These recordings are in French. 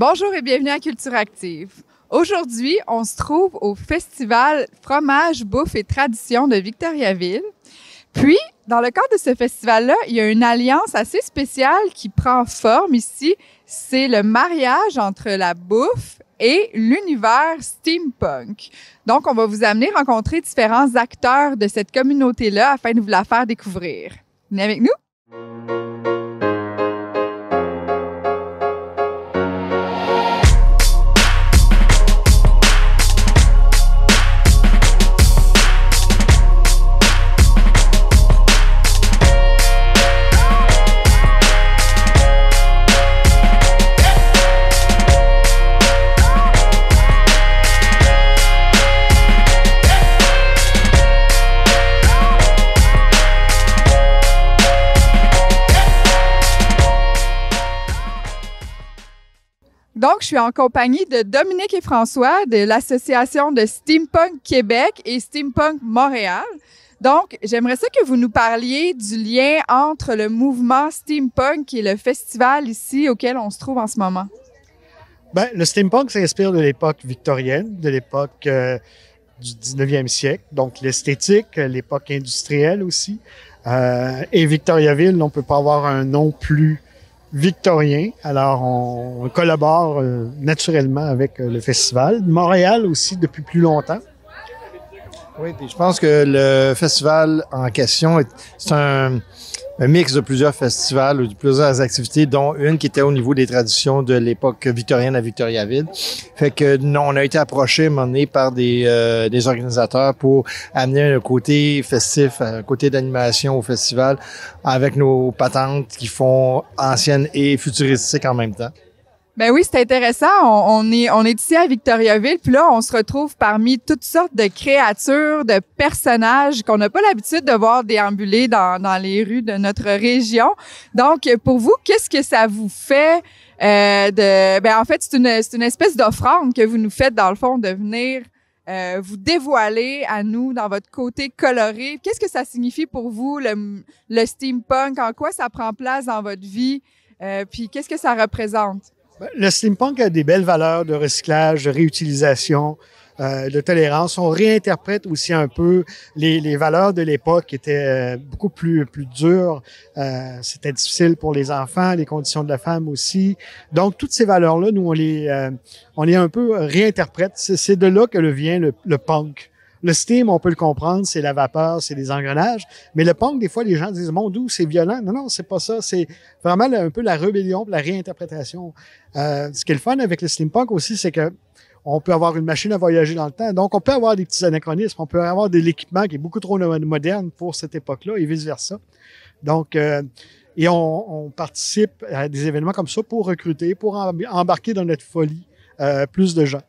Bonjour et bienvenue à Culture Active. Aujourd'hui, on se trouve au Festival Fromage, Bouffe et Tradition de Victoriaville. Puis, dans le cadre de ce festival-là, il y a une alliance assez spéciale qui prend forme ici. C'est le mariage entre la bouffe et l'univers steampunk. Donc, on va vous amener rencontrer différents acteurs de cette communauté-là afin de vous la faire découvrir. Venez avec nous! Donc, je suis en compagnie de Dominique et François de l'Association de Steampunk Québec et Steampunk Montréal. Donc, j'aimerais ça que vous nous parliez du lien entre le mouvement steampunk et le festival ici auquel on se trouve en ce moment. Bien, le steampunk s'inspire de l'époque victorienne, de l'époque du 19e siècle, donc l'esthétique, l'époque industrielle aussi. Et Victoriaville, on ne peut pas avoir un nom plus victorien. Alors, on collabore naturellement avec le festival. Montréal aussi, depuis plus longtemps. Oui, puis je pense que le festival en question, c'est un mix de plusieurs festivals ou de plusieurs activités, dont une qui était au niveau des traditions de l'époque victorienne à Victoriaville. Fait que nous, on a été approchés à un moment donné par des organisateurs pour amener un côté festif, un côté d'animation au festival avec nos patentes qui font anciennes et futuristiques en même temps. Ben oui, c'est intéressant. On est ici à Victoriaville, puis là, on se retrouve parmi toutes sortes de créatures, de personnages qu'on n'a pas l'habitude de voir déambuler dans les rues de notre région. Donc, pour vous, qu'est-ce que ça vous fait en fait, c'est une espèce d'offrande que vous nous faites, dans le fond, de venir vous dévoiler à nous dans votre côté coloré. Qu'est-ce que ça signifie pour vous, le steampunk? En quoi ça prend place dans votre vie? Puis, qu'est-ce que ça représente? Le steampunk a des belles valeurs de recyclage, de réutilisation, de tolérance. On réinterprète aussi un peu les valeurs de l'époque qui étaient beaucoup plus dures. C'était difficile pour les enfants, les conditions de la femme aussi. Donc, toutes ces valeurs-là, nous, on les un peu réinterprète. C'est de là que vient le punk. Le steam, on peut le comprendre, c'est la vapeur, c'est des engrenages. Mais le punk, des fois, les gens disent « Mon Dieu, c'est violent ». Non, c'est pas ça. C'est vraiment un peu la rébellion, la réinterprétation. Ce qui est le fun avec le steampunk aussi, c'est que on peut avoir une machine à voyager dans le temps. Donc, on peut avoir des petits anachronismes. On peut avoir de l'équipement qui est beaucoup trop moderne pour cette époque-là et vice-versa. Donc, et on participe à des événements comme ça pour recruter, pour embarquer dans notre folie plus de gens.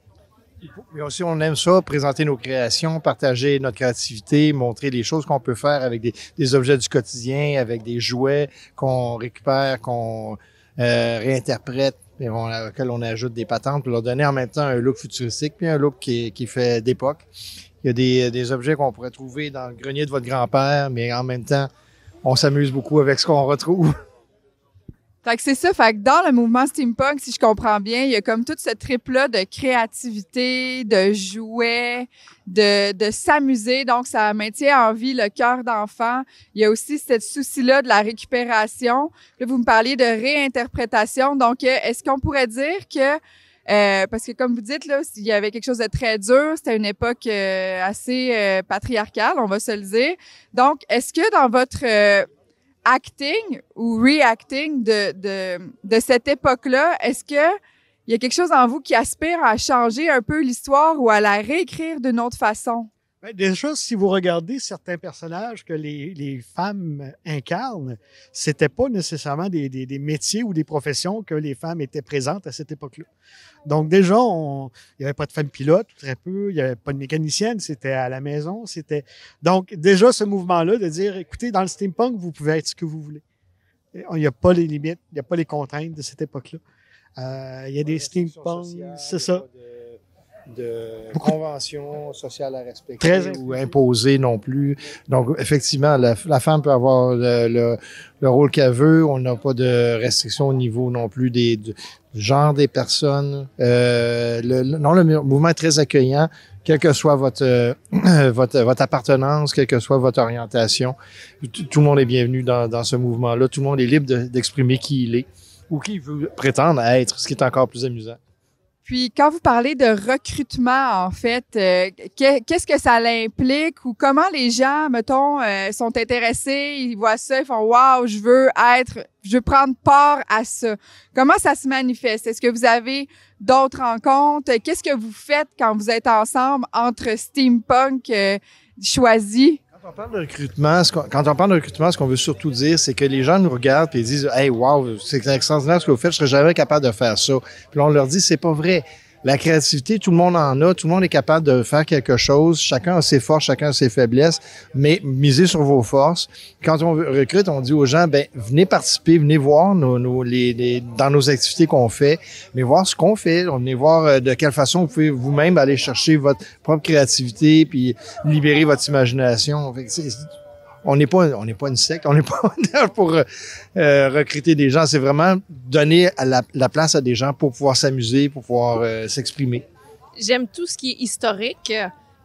Mais aussi, on aime ça, présenter nos créations, partager notre créativité, montrer les choses qu'on peut faire avec des objets du quotidien, avec des jouets qu'on récupère, qu'on réinterprète, et auxquels on ajoute des patentes pour leur donner en même temps un look futuristique puis un look qui fait d'époque. Il y a des objets qu'on pourrait trouver dans le grenier de votre grand-père, mais en même temps, on s'amuse beaucoup avec ce qu'on retrouve. Fait que c'est ça. Fait que dans le mouvement steampunk, si je comprends bien, il y a comme tout ce trip-là de créativité, de jouets, de s'amuser. Donc, ça maintient en vie le cœur d'enfant. Il y a aussi ce souci-là de la récupération. Là, vous me parliez de réinterprétation. Donc, est-ce qu'on pourrait dire que parce que comme vous dites, là, il y avait quelque chose de très dur, c'était une époque assez patriarcale, on va se le dire. Donc, est-ce que dans votre acting ou reacting de cette époque-là, est-ce que il y a quelque chose en vous qui aspire à changer un peu l'histoire ou à la réécrire d'une autre façon? Bien, déjà, si vous regardez certains personnages que les femmes incarnent, c'était pas nécessairement des métiers ou des professions que les femmes étaient présentes à cette époque-là. Donc déjà, il n'y avait pas de femmes pilotes, très peu, il n'y avait pas de mécanicienne, c'était à la maison, Donc déjà, ce mouvement-là de dire, écoutez, dans le steampunk, vous pouvez être ce que vous voulez. Il n'y a pas les limites, il n'y a pas les contraintes de cette époque-là. Il y a des steampunks, c'est ça. de conventions sociales à respecter Très ou imposées non plus. Donc, effectivement, la femme peut avoir le rôle qu'elle veut. On n'a pas de restrictions au niveau non plus du genre des personnes. Le mouvement est très accueillant, quelle que soit votre appartenance, quelle que soit votre orientation. Tout le monde est bienvenu dans ce mouvement-là. Tout le monde est libre d'exprimer qui il est ou qui il veut prétendre être, ce qui est encore plus amusant. Puis, quand vous parlez de recrutement, en fait, qu'est-ce que ça implique ou comment les gens, mettons, sont intéressés, ils voient ça, ils font « Wow, je veux prendre part à ça ». Comment ça se manifeste? Est-ce que vous avez d'autres rencontres? Qu'est-ce que vous faites quand vous êtes ensemble entre steampunk choisis? Quand on parle de recrutement, ce qu'on veut surtout dire, c'est que les gens nous regardent et ils disent « Hey, wow, c'est extraordinaire ce que vous faites, je serais jamais capable de faire ça. » Puis là, on leur dit « C'est pas vrai. » La créativité, tout le monde en a, tout le monde est capable de faire quelque chose. Chacun a ses forces, chacun a ses faiblesses, mais misez sur vos forces. Quand on recrute, on dit aux gens, venez participer, venez voir dans nos activités qu'on fait, mais voir ce qu'on fait. Venez voir de quelle façon vous pouvez vous-même aller chercher votre propre créativité puis libérer votre imagination. Fait que on n'est pas une secte, on n'est pas là pour recruter des gens. C'est vraiment donner la place à des gens pour pouvoir s'amuser, pour pouvoir s'exprimer. J'aime tout ce qui est historique.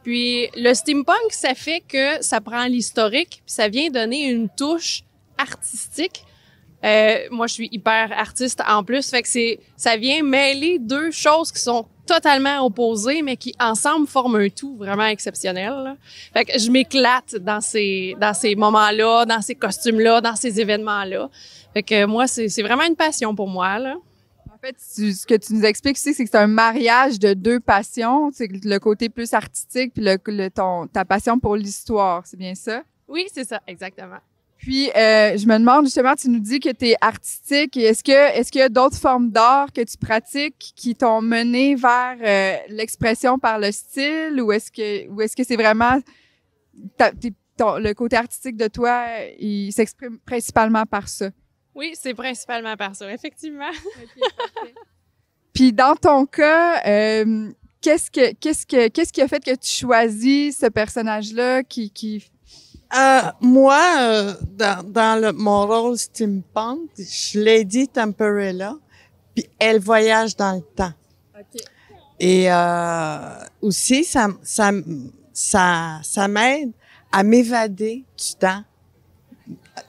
Puis le steampunk, ça fait que ça prend l'historique, puis ça vient donner une touche artistique. Moi, je suis hyper artiste en plus, fait que ça vient mêler deux choses qui sont totalement opposées, mais qui ensemble forment un tout vraiment exceptionnel, là. Fait que je m'éclate dans ces moments-là, dans ces costumes-là, dans ces événements-là. Fait que moi, c'est vraiment une passion pour moi, là. En fait, ce que tu nous expliques aussi, c'est que c'est un mariage de deux passions. C'est le côté plus artistique puis ta passion pour l'histoire. C'est bien ça? Oui, c'est ça, exactement. Puis, je me demande justement, tu nous dis que tu es artistique. Est-ce qu'il y a d'autres formes d'art que tu pratiques qui t'ont mené vers l'expression par le style ou est-ce que c'est vraiment le côté artistique de toi, il s'exprime principalement par ça? Oui, c'est principalement par ça, effectivement. Okay, parfait. Puis, dans ton cas, qu'est-ce qui a fait que tu choisis ce personnage-là qui moi, dans mon rôle steampunk, je l'ai dit Temperella, puis elle voyage dans le temps. Okay. Et aussi, ça m'aide à m'évader du temps,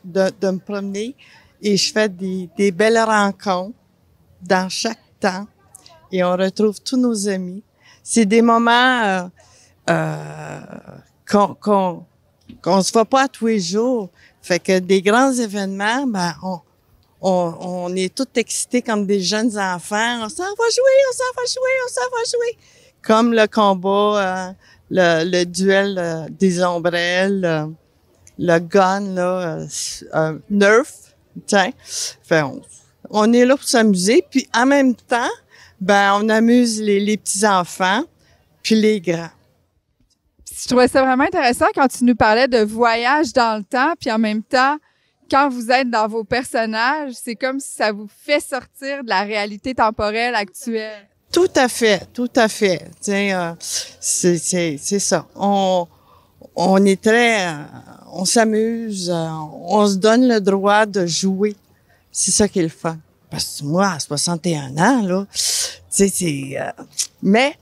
de me promener. Et je fais des belles rencontres dans chaque temps. Et on retrouve tous nos amis. C'est des moments qu'on se voit pas tous les jours. Fait que des grands événements, on est tous excités comme des jeunes enfants. On s'en va jouer. Comme le combat, le duel des ombrelles, le gun, là, Nerf, tiens. Fait on est là pour s'amuser. Puis en même temps, on amuse les petits-enfants puis les grands. Je trouvais ça vraiment intéressant quand tu nous parlais de voyage dans le temps, puis en même temps, quand vous êtes dans vos personnages, c'est comme si ça vous fait sortir de la réalité temporelle actuelle. Tout à fait. Tiens, c'est ça. On est on s'amuse, on se donne le droit de jouer. C'est ça qui est le fun. Parce que moi, à 61 ans, là, mais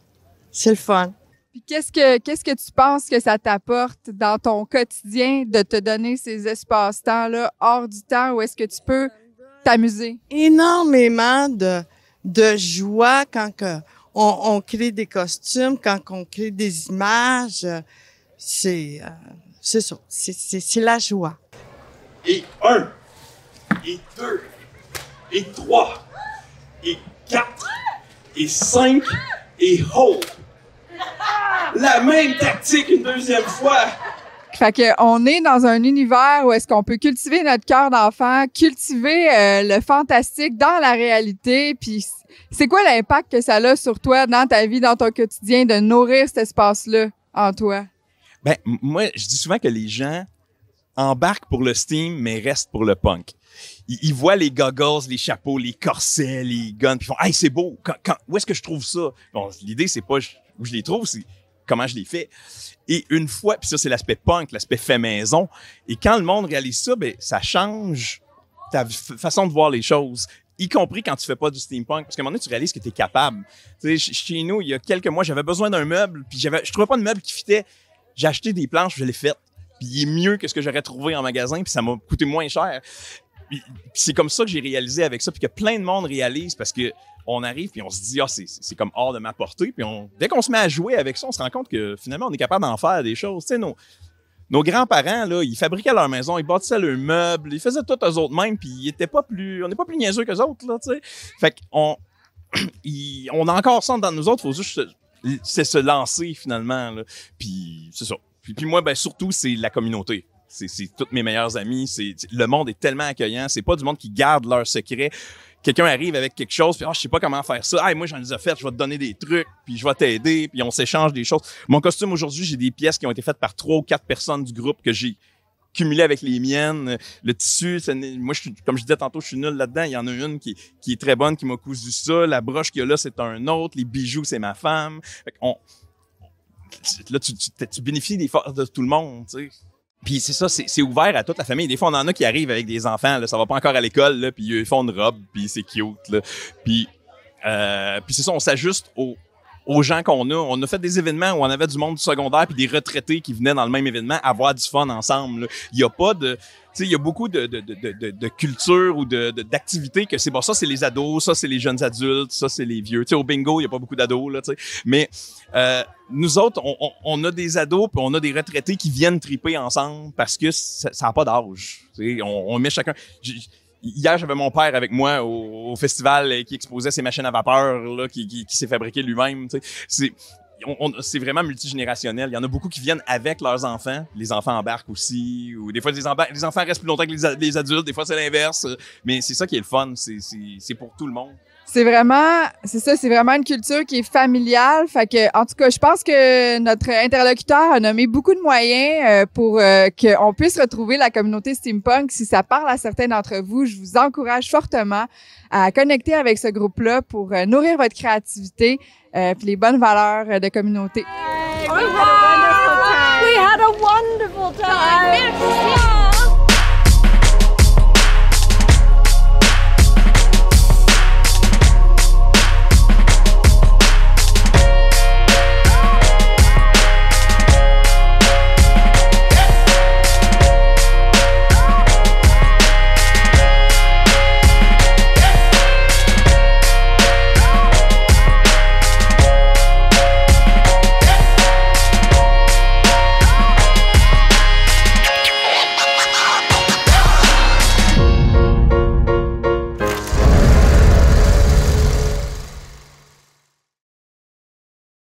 c'est le fun. Puis qu'est-ce que tu penses que ça t'apporte dans ton quotidien de te donner ces espaces-temps-là hors du temps où est-ce que tu peux t'amuser? Énormément de joie quand on crée des costumes, quand on crée des images. C'est ça. C'est la joie. Et 1, et 2, et 3, et 4, et 5, et hold. La même tactique une deuxième fois. Fait que on est dans un univers où est-ce qu'on peut cultiver notre cœur d'enfant, cultiver le fantastique dans la réalité. Puis c'est quoi l'impact que ça a sur toi dans ta vie, dans ton quotidien, de nourrir cet espace-là en toi? Moi, je dis souvent que les gens embarquent pour le steam, mais restent pour le punk. Ils voient les goggles, les chapeaux, les corsets, les guns, puis ils font « Hey, c'est beau! Où est-ce que je trouve ça? » Bon, l'idée, c'est pas où je les trouve, c'est comment je les fais. Et une fois, puis ça, c'est l'aspect punk, l'aspect fait maison. Et quand le monde réalise ça, ben ça change ta façon de voir les choses. Y compris quand tu fais pas du steampunk, parce qu'à un moment donné, tu réalises que tu es capable. Tu sais, chez nous, il y a quelques mois, j'avais besoin d'un meuble, puis je trouvais pas de meuble qui fitait. J'ai acheté des planches, je l'ai fait. Puis il est mieux que ce que j'aurais trouvé en magasin, puis ça m'a coûté moins cher. Puis c'est comme ça que j'ai réalisé avec ça, puis que plein de monde réalise, parce que on arrive, puis on se dit, c'est comme hors de ma portée, puis dès qu'on se met à jouer avec ça, on se rend compte que finalement, on est capable d'en faire des choses. Tu sais, nos grands-parents, là, ils fabriquaient leur maison, ils bâtissaient leurs meubles, ils faisaient tout eux autres mêmes, puis on n'est pas plus niaiseux qu'eux autres, là, tu sais. Fait qu'on on a encore ça dans nous autres, faut juste se lancer, finalement, là. Puis c'est ça. Puis moi, ben surtout, c'est la communauté. C'est tous mes meilleurs amis. Le monde est tellement accueillant. C'est pas du monde qui garde leurs secrets. Quelqu'un arrive avec quelque chose, puis je sais pas comment faire ça. Moi, j'en ai fait, je vais te donner des trucs, puis je vais t'aider, puis on s'échange des choses. Mon costume aujourd'hui, j'ai des pièces qui ont été faites par 3 ou 4 personnes du groupe que j'ai cumulées avec les miennes. Le tissu, moi, comme je disais tantôt, je suis nul là-dedans. Il y en a une qui est très bonne, qui m'a cousu ça. La broche qu'il y a là, c'est un autre. Les bijoux, c'est ma femme. Fait là, tu bénéficies des forces de tout le monde, tu sais. Puis c'est ça, c'est ouvert à toute la famille. Des fois, on en a qui arrivent avec des enfants, là, ça va pas encore à l'école, là, puis ils font une robe, puis c'est cute, là. Puis c'est ça, on s'ajuste aux gens qu'on a. On a fait des événements où on avait du monde du secondaire puis des retraités qui venaient dans le même événement avoir du fun ensemble, là. Il y a pas de... Tu sais, il y a beaucoup de culture ou d'activités que c'est bon, ça c'est les ados, ça c'est les jeunes adultes, ça c'est les vieux. Tu sais, au bingo, il y a pas beaucoup d'ados, là, tu sais. Mais nous autres, on a des ados puis on a des retraités qui viennent triper ensemble parce que ça a pas d'âge. Tu sais, on met chacun... Hier, j'avais mon père avec moi au festival qui exposait ses machines à vapeur là, qui s'est fabriqué lui-même. Tu sais. C'est vraiment multigénérationnel. Il y en a beaucoup qui viennent avec leurs enfants. Les enfants embarquent aussi. Ou des fois, les enfants restent plus longtemps que les adultes. Des fois, c'est l'inverse. Mais c'est ça qui est le fun. C'est pour tout le monde. C'est vraiment une culture qui est familiale. Fait que, en tout cas, je pense que notre interlocuteur a nommé beaucoup de moyens pour qu'on puisse retrouver la communauté steampunk. Si ça parle à certains d'entre vous, je vous encourage fortement à connecter avec ce groupe-là pour nourrir votre créativité puis les bonnes valeurs de communauté. We had a wonderful time.